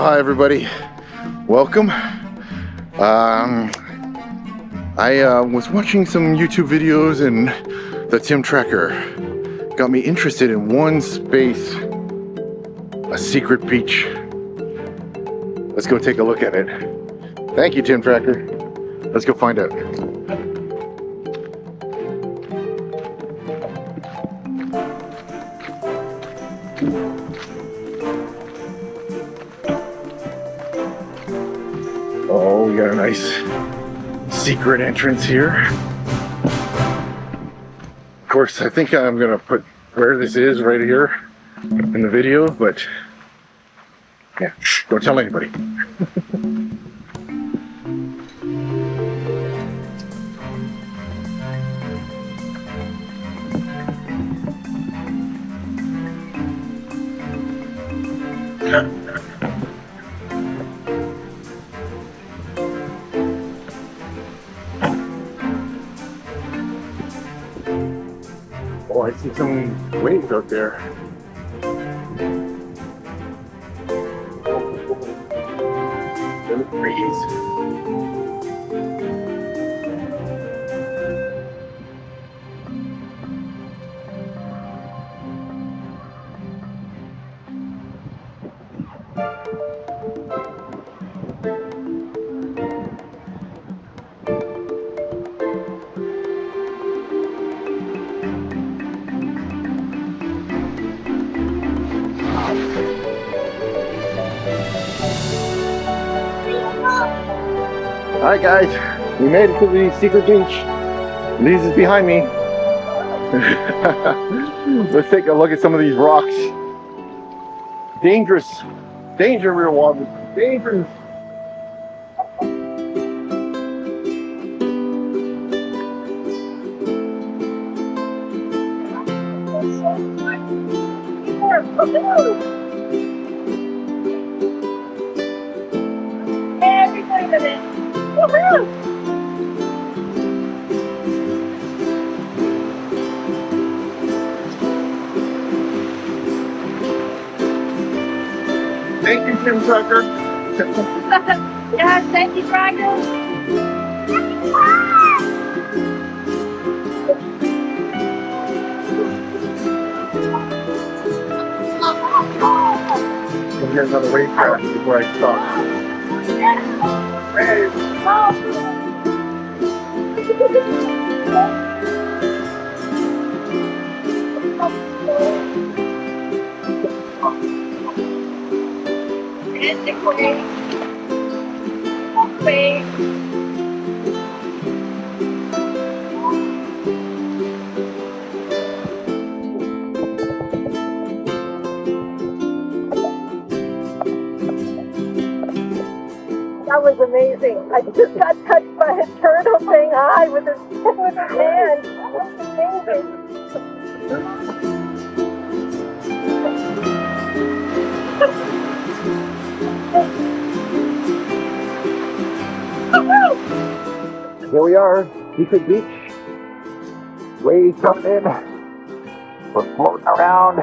Aloha everybody, welcome. I was watching some YouTube videos and the timtracker got me interested in one space, a secret beach. Let's go take a look at it. Thank you, timtracker. Let's go find out. Oh, we got a nice secret entrance here. Of course, I think I'm gonna put where this is right here in the video, but yeah, shh, don't tell anybody. Oh, I see some waves out there. Little breeze. Alright guys, we made it to the secret beach. This is behind me. Let's take a look at some of these rocks. Dangerous. Danger, real water. Dangerous. Thank you, timtracker. Yeah, thank you, Dragon. We'll get another wave crash before I stop. Wave. That was amazing. I just got touched by a turtle saying hi with his hand. That was amazing. Here we are, secret beach. Waves coming in. We're floating around.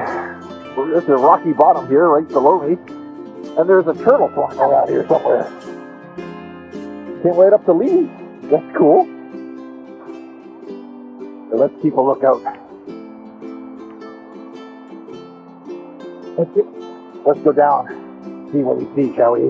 There's a rocky bottom here right below me. And there's a turtle flying around here somewhere. Can't wait up to leave. That's cool. So let's keep a lookout. Let's go down. See what we see, shall we?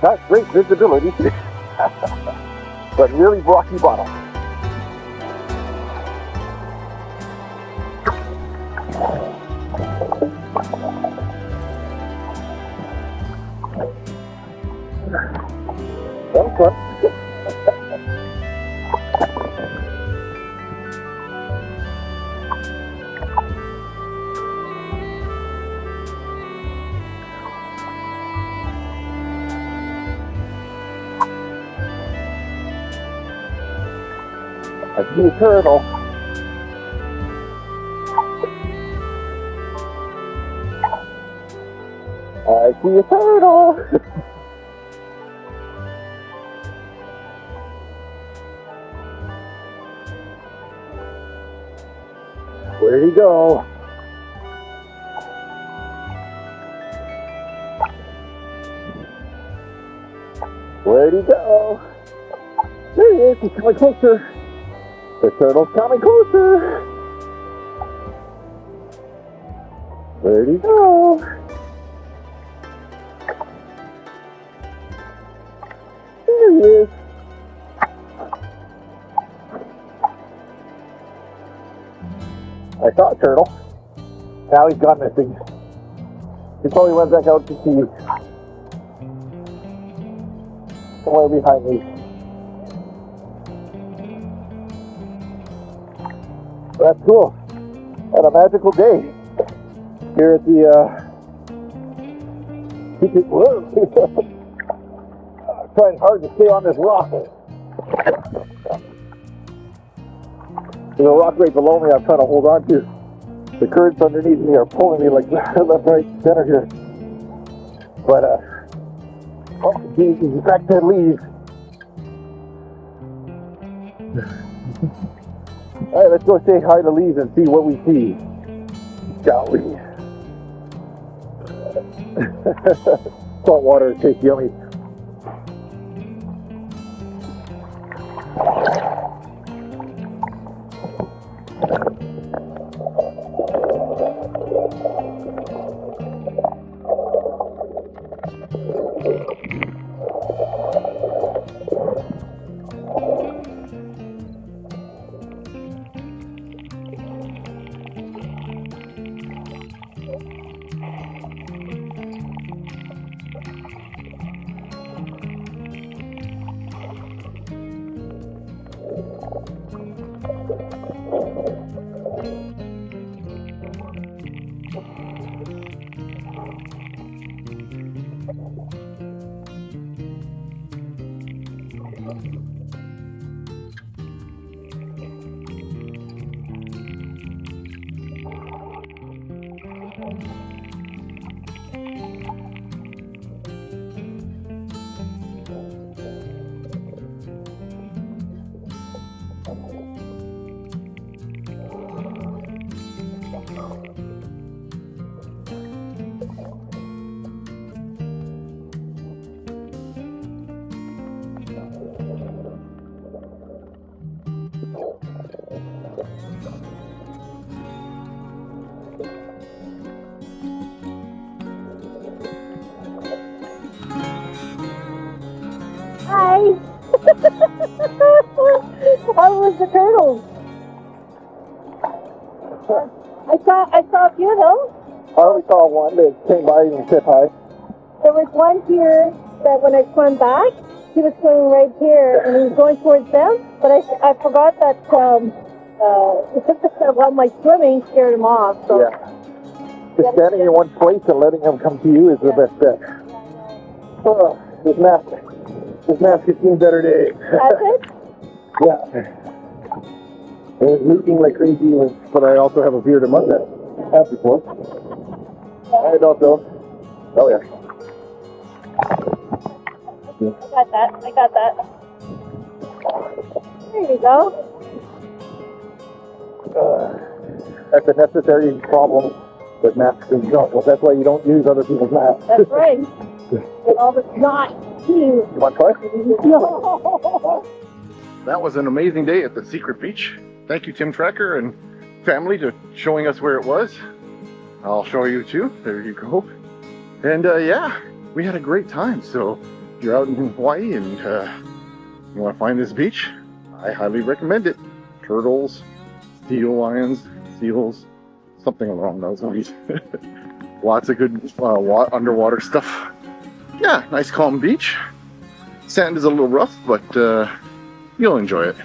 Not great visibility. but really rocky bottom. That was fun. I see a turtle. I see a turtle. Where'd he go? Where'd he go? There he is. He's coming closer. The turtle's coming closer. Where'd he go? There he is. I saw a turtle. Now he's gone missing. He probably went back out to sea. Somewhere behind me. That's cool. Had a magical day here at the trying hard to stay on this rock. There's a rock right below me I'm trying to hold on to. The currents underneath me are pulling me like left, right, center here. But oh geez, he's back to leaves. Alright, let's go say hi to leaves and see what we see. Shall we? Salt water tastes yummy. Hi. How was the turtles? I saw a few of them. I only saw one that came by and said hi. There was one here that when I swam back, he was swimming right here and he was going towards them. But I forgot that while my swimming scared him off. So. Yeah. Just standing in one place and letting him come to you is the best bet. Oh, this mask has seen better days. Has it? Yeah. It was leaking like crazy, but I also have a bearded mustache. Have before. I don't know. Oh yeah. I got that. There you go. That's a necessary problem with masks and junk. Well, that's why you don't use other people's masks. That's right. With all the snot. You want to try? No. That was an amazing day at the secret beach. Thank you, timtracker and family, to showing us where it was. I'll show you too. There you go. And yeah, we had a great time. So if you're out in Hawaii and You want to find this beach? I highly recommend it. Turtles, sea lions, seals, something along those lines. Lots of good underwater stuff. Yeah, nice calm beach. Sand is a little rough, but you'll enjoy it.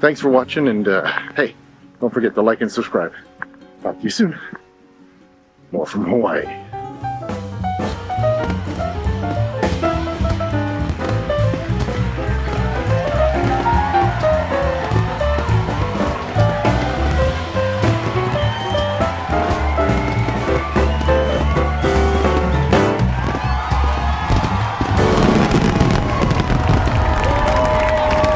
Thanks for watching, and hey, don't forget to like and subscribe. Talk to you soon. More from Hawaii.